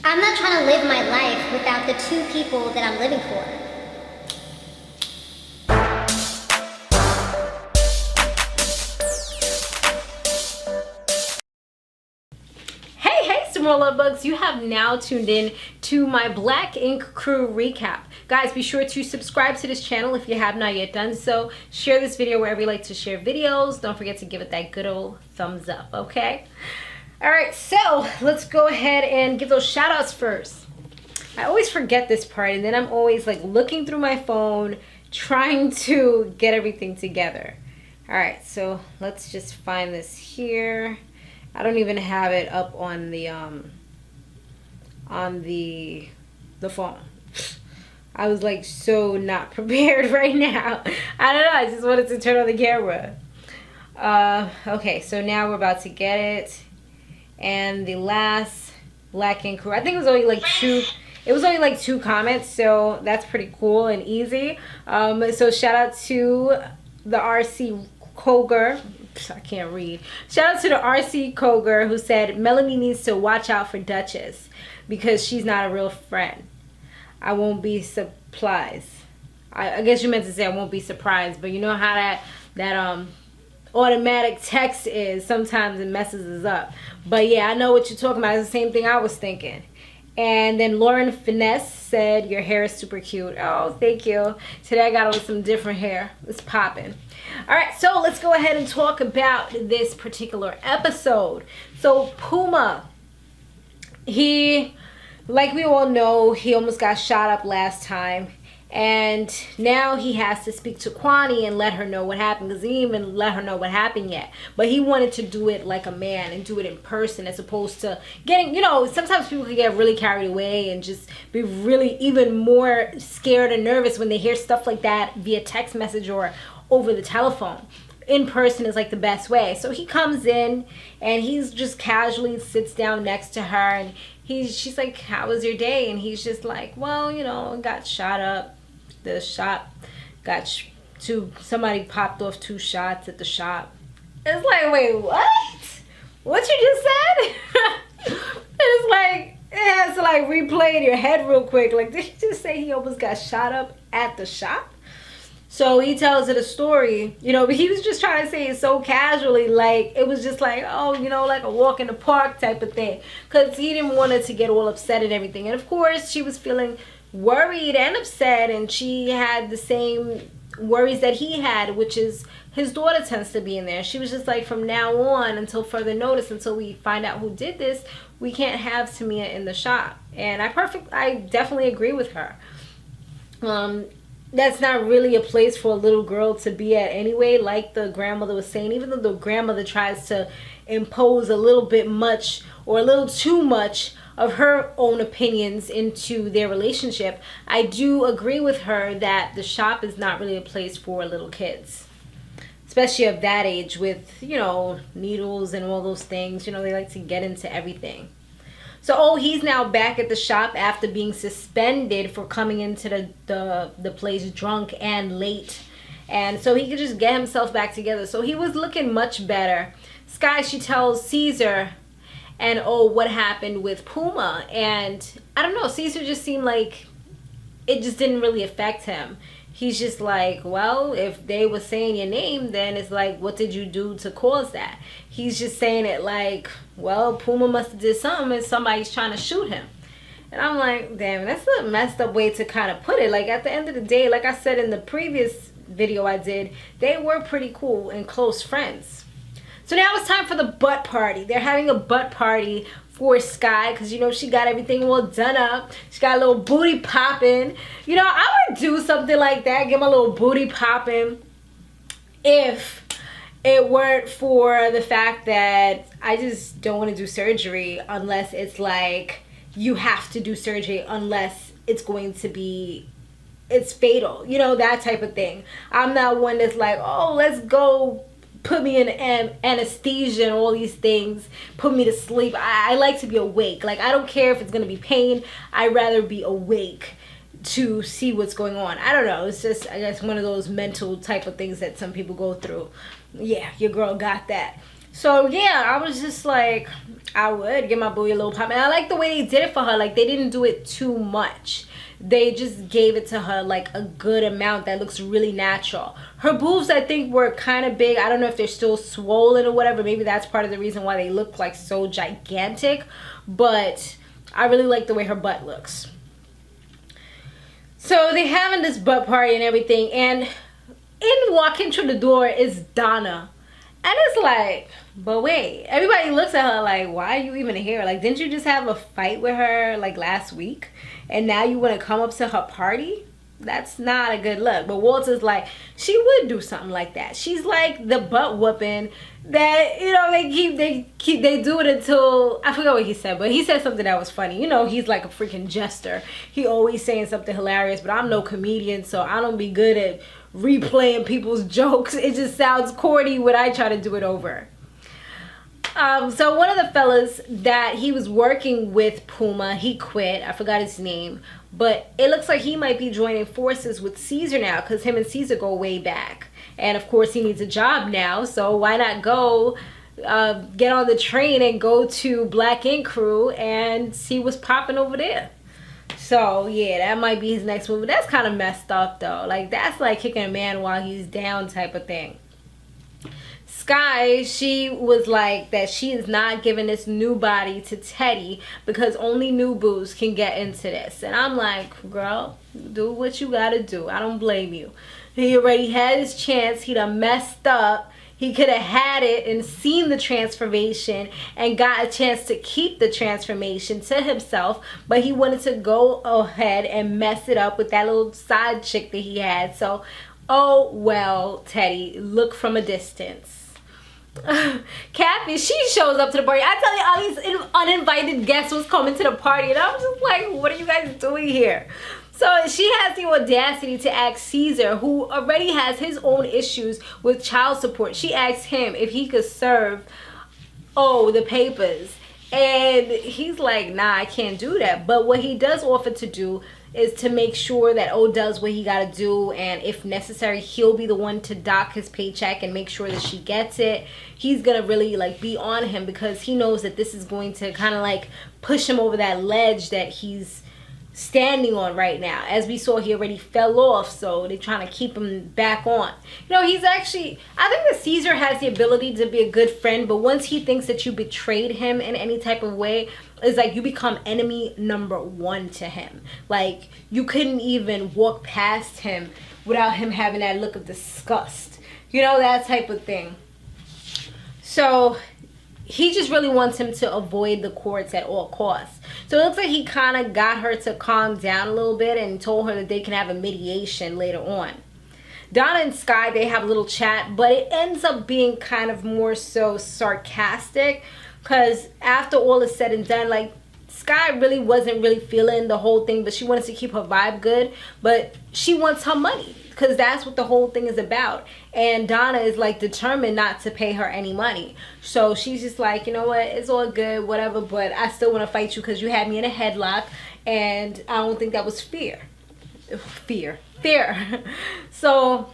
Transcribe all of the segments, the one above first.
I'm not trying to live my life without the two people that I'm living for. Hey, Samore Love Bugs, you have now tuned in to my Black Ink Crew recap. Guys, be sure to subscribe to this channel if you have not yet done so. Share this video wherever you like to share videos. Don't forget to give it that good old thumbs up, okay? Alright, so let's go ahead and give those shout outs first. I always forget this part, and then I'm always like looking through my phone trying to get everything together. Alright, so let's just find this here. I don't even have it up on the phone. I was like so not prepared right now. I don't know, I just wanted to turn on the camera. Okay, so now we're about to get it. And the last Black Ink Crew, I think it was only like two comments, so that's pretty cool and easy. So shout out to the RC Koger. I can't read. Shout out to the RC Koger who said Melanie needs to watch out for Duchess because she's not a real friend. I won't be surprised. I guess you meant to say I won't be surprised, but you know how that automatic text is. Sometimes it messes us up. But yeah, I know what you're talking about. It's the same thing I was thinking. And then Lauren Finesse said your hair is super cute. Oh, thank you. Today I got on some different hair. It's popping. All right, so let's go ahead and talk about this particular episode. So Puma, like we all know, he almost got shot up last time. And now he has to speak to Quanie and let her know what happened, because he didn't even let her know what happened yet. But he wanted to do it like a man and do it in person, as opposed to getting, you know, sometimes people can get really carried away and just be really even more scared and nervous when they hear stuff like that via text message or over the telephone. In person is like the best way. So he comes in and he's just casually sits down next to her, and she's like, how was your day? And he's just like, well, you know, got shot up. The shop got somebody popped off 2 shots at the shop. It's like, wait, what you just said? It's like, it has to like replay in your head real quick. Like, did you just say he almost got shot up at the shop? So he tells it a story, you know, but he was just trying to say it so casually, like it was just like, oh, you know, like a walk in the park type of thing, because he didn't want her to get all upset and everything. And of course she was feeling worried and upset, and she had the same worries that he had, which is his daughter tends to be in there. She was just like, from now on, until further notice, until we find out who did this, we can't have Tamia in the shop. And I definitely agree with her. That's not really a place for a little girl to be at anyway, like the grandmother was saying. Even though the grandmother tries to impose a little bit much or a little too much of her own opinions into their relationship, I do agree with her that the shop is not really a place for little kids, especially of that age, with, you know, needles and all those things. You know, they like to get into everything. So, he's now back at the shop after being suspended for coming into the place drunk and late. And so he could just get himself back together. So he was looking much better. Sky, she tells Ceasar, and what happened with Puma. And I don't know, Ceasar just seemed like it just didn't really affect him. He's just like, well, if they were saying your name, then it's like, what did you do to cause that? He's just saying it like, well, Puma must have did something and somebody's trying to shoot him. And I'm like, damn, that's a messed up way to kind of put it. Like, at the end of the day, like I said in the previous video I did, they were pretty cool and close friends. So now it's time for the butt party. They're having a butt party for Sky, because, you know, she got everything all done up. She got a little booty popping. You know, I would do something like that, get my little booty popping, if it weren't for the fact that I just don't want to do surgery unless it's like you have to do surgery, unless it's going to be, it's fatal, you know, that type of thing. I'm not one that's like, oh, let's go put me in anesthesia and all these things, put me to sleep. I like to be awake. Like, I don't care if it's going to be pain. I'd rather be awake to see what's going on. I don't know. It's just, I guess, one of those mental type of things that some people go through. Yeah, your girl got that. So yeah, I was just like, I would give my booty a little pop. And I like the way they did it for her. Like, they didn't do it too much. They just gave it to her like a good amount that looks really natural. Her boobs, I think, were kind of big. I don't know if they're still swollen or whatever. Maybe that's part of the reason why they look like so gigantic. But I really like the way her butt looks. So they having this butt party and everything. And in walking through the door is Donna. And it's like, but wait, everybody looks at her like, why are you even here? Like, didn't you just have a fight with her like last week? And now you want to come up to her party? That's not a good look. But Walter's like, she would do something like that. She's like the butt whooping that, you know, they do it until, I forgot what he said, but he said something that was funny. You know, he's like a freaking jester. He always saying something hilarious, but I'm no comedian, so I don't be good at replaying people's jokes. It just sounds corny when I try to do it over. So one of the fellas that he was working with Puma, he quit. I forgot his name. But it looks like he might be joining forces with Ceasar now, because him and Ceasar go way back. And of course he needs a job now, so why not go get on the train and go to Black Ink Crew and see what's popping over there. So yeah, that might be his next move. But that's kind of messed up though. Like, that's like kicking a man while he's down type of thing. Sky, she was like that she is not giving this new body to Teddy because only new boos can get into this. And I'm like, girl, do what you gotta do. I don't blame you. He already had his chance. He done messed up. He could have had it and seen the transformation and got a chance to keep the transformation to himself, but he wanted to go ahead and mess it up with that little side chick that he had. So, oh well, Teddy, look from a distance. Kathy, she shows up to the party. I tell you, all these uninvited guests was coming to the party, and I was just like, what are you guys doing here? So she has the audacity to ask Ceasar, who already has his own issues with child support. She asked him if he could serve, the papers. And he's like, nah, I can't do that. But what he does offer to do is to make sure that does what he got to do, and if necessary, he'll be the one to dock his paycheck and make sure that she gets it. He's gonna really like be on him because he knows that this is going to kind of like push him over that ledge that he's standing on right now. As we saw, he already fell off, so they're trying to keep him back on. You know, he's actually, I think that Ceasar has the ability to be a good friend, but once he thinks that you betrayed him in any type of way, it's like you become enemy number one to him. Like, you couldn't even walk past him without him having that look of disgust, you know, that type of thing. So he just really wants him to avoid the courts at all costs. So it looks like he kind of got her to calm down a little bit and told her that they can have a mediation later on. Donna and Sky, they have a little chat, but it ends up being kind of more so sarcastic, because after all is said and done, like, Sky really wasn't really feeling the whole thing, but she wanted to keep her vibe good, but she wants her money, because that's what the whole thing is about. And Donna is like determined not to pay her any money. So she's just like, you know what, it's all good, whatever, but I still want to fight you because you had me in a headlock, and I don't think that was fair. So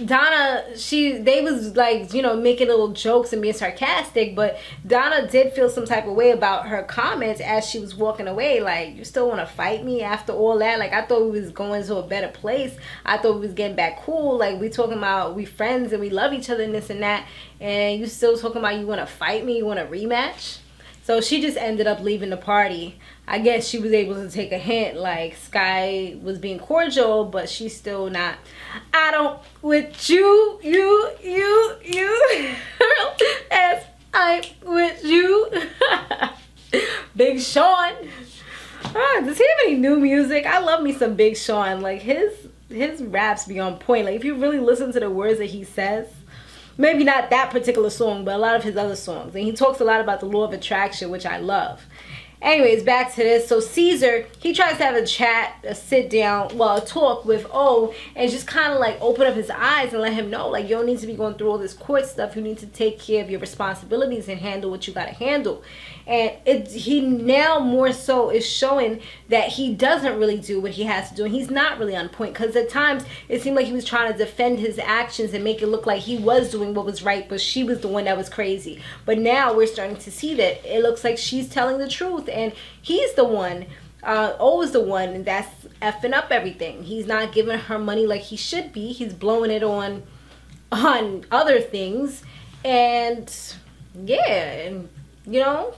Donna, they was like, you know, making little jokes and being sarcastic, but Donna did feel some type of way about her comments as she was walking away. Like, you still want to fight me after all that? Like, I thought we was going to a better place. I thought we was getting back cool. Like, we talking about we friends and we love each other and this and that, and you still talking about you want to fight me, you want a rematch? So she just ended up leaving the party. I guess she was able to take a hint, like Sky was being cordial, but she's still not. I don't with you, as I'm with you. Big Sean. Does he have any new music? I love me some Big Sean. Like, his raps be on point. Like, if you really listen to the words that he says, maybe not that particular song, but a lot of his other songs. And he talks a lot about the law of attraction, which I love. Anyways, back to this. So Ceasar, he tries to have a chat, a sit down, well, a talk with and just kind of like open up his eyes and let him know, like, you don't need to be going through all this court stuff. You need to take care of your responsibilities and handle what you got to handle. And he now more so is showing that he doesn't really do what he has to do, and he's not really on point, because at times it seemed like he was trying to defend his actions and make it look like he was doing what was right, but she was the one that was crazy. But now we're starting to see that it looks like she's telling the truth, and he's the one, always the one that's effing up everything. He's not giving her money like he should be. He's blowing it on other things, and yeah, and you know,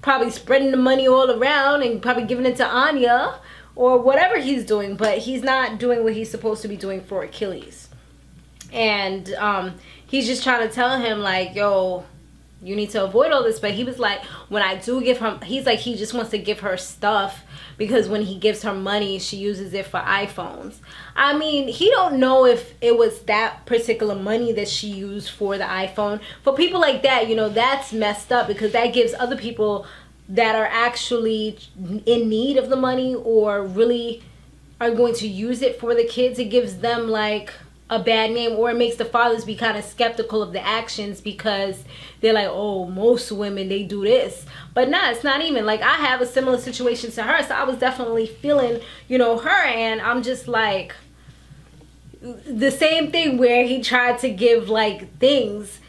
probably spreading the money all around and probably giving it to Anya or whatever he's doing, but he's not doing what he's supposed to be doing for Achilles. And he's just trying to tell him, like, yo, you need to avoid all this. But he was like, when I do give him, he's like, he just wants to give her stuff, because when he gives her money, she uses it for iPhones. I mean, he don't know if it was that particular money that she used for the iPhone. For people like that, you know, that's messed up, because that gives other people that are actually in need of the money or really are going to use it for the kids, it gives them like a bad name, or it makes the fathers be kind of skeptical of the actions, because they're like, oh, most women, they do this. But nah, it's not even like, I have a similar situation to her, so I was definitely feeling, you know, her. And I'm just like, the same thing where he tried to give like things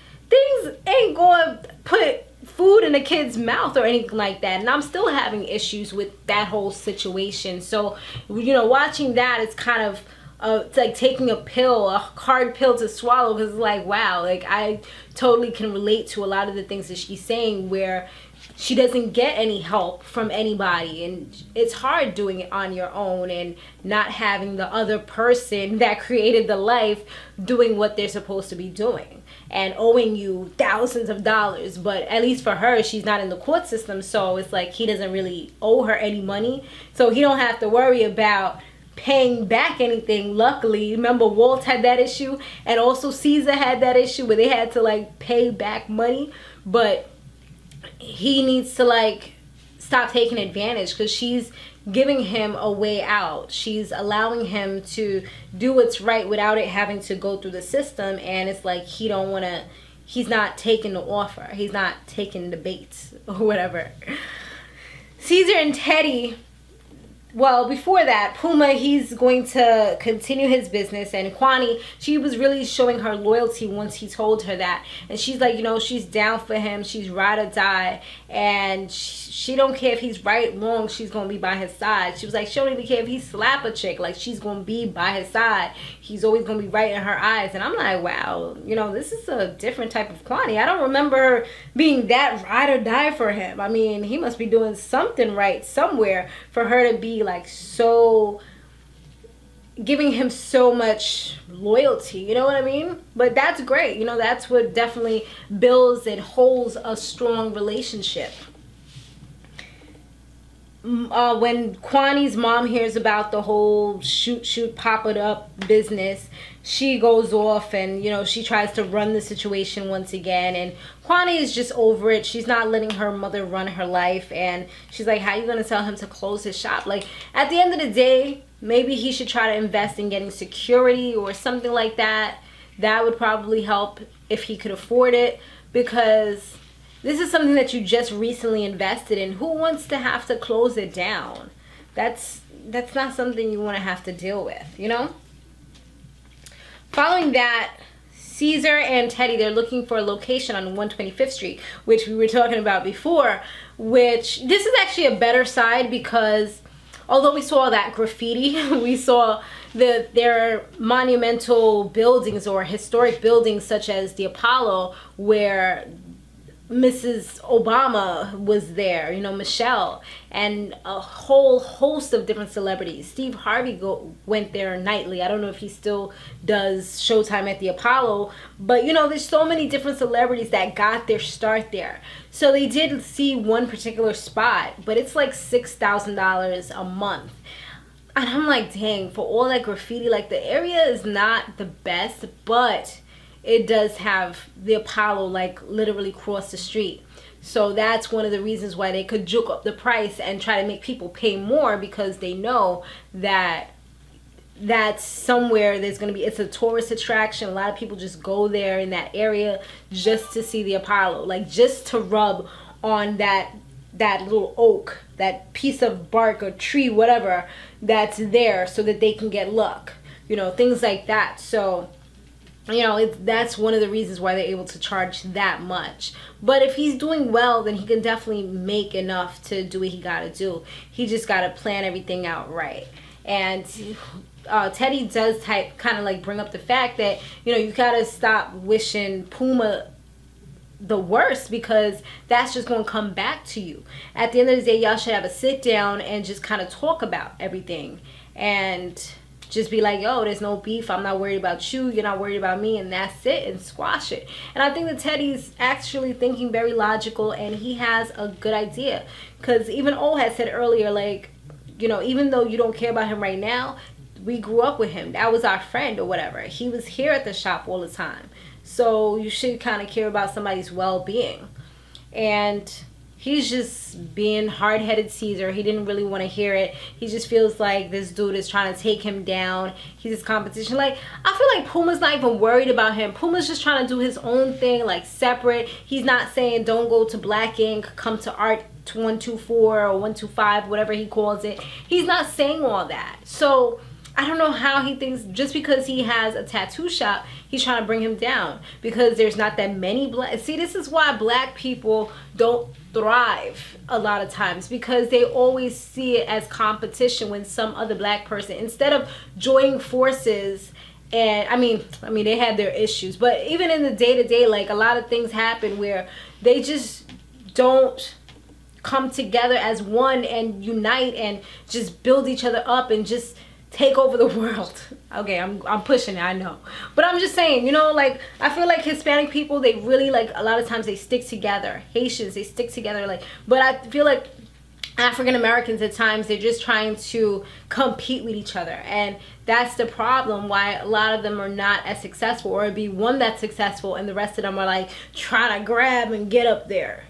ain't going to put food in a kid's mouth or anything like that. And I'm still having issues with that whole situation. So, you know, watching that, it's kind of it's like taking a hard pill to swallow, because it's like, wow, like I totally can relate to a lot of the things that she's saying, where she doesn't get any help from anybody, and it's hard doing it on your own and not having the other person that created the life doing what they're supposed to be doing and owing you thousands of dollars. But at least for her, she's not in the court system, so it's like he doesn't really owe her any money, so he don't have to worry about paying back anything. Luckily, remember, Walt had that issue, and also Ceasar had that issue where they had to like pay back money. But he needs to like stop taking advantage, because she's giving him a way out. She's allowing him to do what's right without it having to go through the system. And it's like he's not taking the offer, he's not taking the bait or whatever. Ceasar and Teddy, well, before that, Puma, he's going to continue his business. And Quanie, she was really showing her loyalty once he told her that. And she's like, you know, she's down for him. She's ride or die. And she don't care if he's right, wrong. She's going to be by his side. She was like, she don't even care if he slap a chick. Like, she's going to be by his side. He's always going to be right in her eyes. And I'm like, wow, you know, this is a different type of Quanie. I don't remember her being that ride or die for him. I mean, he must be doing something right somewhere for her to be like so, giving him so much loyalty, you know what I mean? But that's great, you know, that's what definitely builds and holds a strong relationship. When Quanie's mom hears about the whole shoot pop it up business, she goes off and, you know, she tries to run the situation once again. And Quanie is just over it. She's not letting her mother run her life. And she's like, how are you going to tell him to close his shop? Like, at the end of the day, maybe he should try to invest in getting security or something like that. That would probably help if he could afford it, because this is something that you just recently invested in. Who wants to have to close it down? That's not something you want to have to deal with, you know? Following that, Ceasar and Teddy, they're looking for a location on 125th Street, which we were talking about before, which this is actually a better side, because although we saw that graffiti, we saw their monumental buildings or historic buildings such as the Apollo, where Mrs. Obama was there, you know, Michelle, and a whole host of different celebrities. Steve Harvey went there nightly. I don't know if he still does Showtime at the Apollo, but you know, there's so many different celebrities that got their start there. So they did see one particular spot, but it's like $6,000 a month. And I'm like, dang, for all that graffiti, like the area is not the best, but it does have the Apollo like literally across the street. So that's one of the reasons why they could juke up the price and try to make people pay more, because they know that that's somewhere there's going to be, it's a tourist attraction. A lot of people just go there in that area just to see the Apollo, like just to rub on that that little oak, that piece of bark or tree, whatever, that's there so that they can get luck, you know, things like that. So, you know, that's one of the reasons why they're able to charge that much. But if he's doing well, then he can definitely make enough to do what he gotta do. He just gotta plan everything out right. And Teddy does kind of like bring up the fact that, you know, you gotta stop wishing Puma the worst, because that's just going to come back to you. At the end of the day, y'all should have a sit down and just kind of talk about everything and just be like, yo, there's no beef, I'm not worried about you, you're not worried about me, and that's it, and squash it. And I think that Teddy's actually thinking very logical, and he has a good idea, because even O had said earlier, like, you know, even though you don't care about him right now, we grew up with him, that was our friend or whatever, he was here at the shop all the time, so you should kind of care about somebody's well-being. And he's just being hard-headed Ceasar. He didn't really want to hear it. He just feels like this dude is trying to take him down. He's his competition. Like, I feel like Puma's not even worried about him. Puma's just trying to do his own thing, like separate. He's not saying don't go to Black Ink, come to Art 124 or 125, whatever he calls it. He's not saying all that. So I don't know how he thinks just because he has a tattoo shop, he's trying to bring him down, because there's not that many black. See, this is why black people don't thrive a lot of times, because they always see it as competition when some other black person, instead of joining forces. And I mean they had their issues, but even in the day-to-day, like, a lot of things happen where they just don't come together as one and unite and just build each other up and just take over the world. Okay, I'm pushing it, I know, but I'm just saying, you know, like, I feel like Hispanic people, they really, like, a lot of times they stick together. Haitians, they stick together, like, but I feel like African Americans at times, they're just trying to compete with each other, and that's the problem why a lot of them are not as successful, or be one that's successful and the rest of them are like trying to grab and get up there.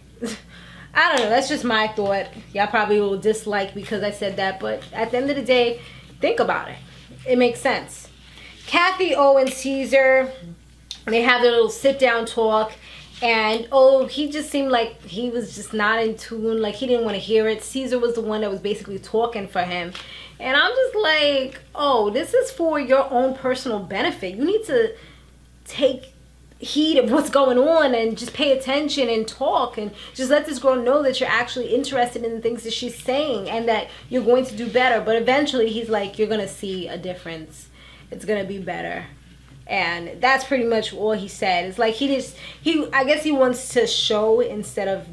I don't know, that's just my thought. Y'all probably will dislike because I said that, but at the end of the day, think about it. It makes sense. Kathy, O, and Ceasar, they have their little sit-down talk. And, oh, he just seemed like he was just not in tune. Like, he didn't want to hear it. Ceasar was the one that was basically talking for him. And I'm just like, oh, this is for your own personal benefit. You need to take heed of what's going on and just pay attention and talk and just let this girl know that you're actually interested in the things that she's saying and that you're going to do better. But eventually he's like, you're gonna see a difference, it's gonna be better. And that's pretty much all he said. It's like I guess he wants to show instead of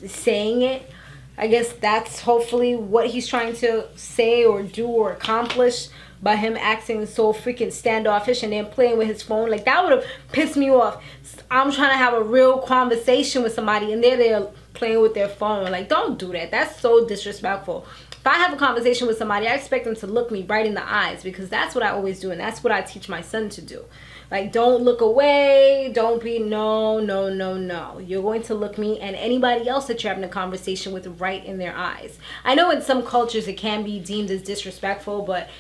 saying it. I guess that's hopefully what he's trying to say or do or accomplish by him acting so freaking standoffish and then playing with his phone. Like, that would have pissed me off. I'm trying to have a real conversation with somebody and they're playing with their phone. Like, don't do that. That's so disrespectful. If I have a conversation with somebody, I expect them to look me right in the eyes, because that's what I always do, and that's what I teach my son to do. Like, don't look away. Don't be, no. You're going to look me and anybody else that you're having a conversation with right in their eyes. I know in some cultures it can be deemed as disrespectful, but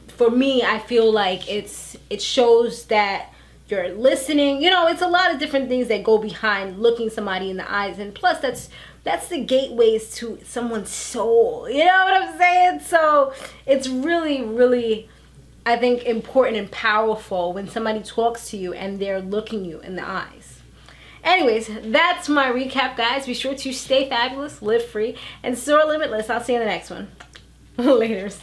for me, I feel like it shows that you're listening. You know, it's a lot of different things that go behind looking somebody in the eyes, and plus that's the gateways to someone's soul. You know what I'm saying? So it's really, really, I think, important and powerful when somebody talks to you and they're looking you in the eyes. Anyways, that's my recap, guys. Be sure to stay fabulous, live free, and soar limitless. I'll see you in the next one. Laters.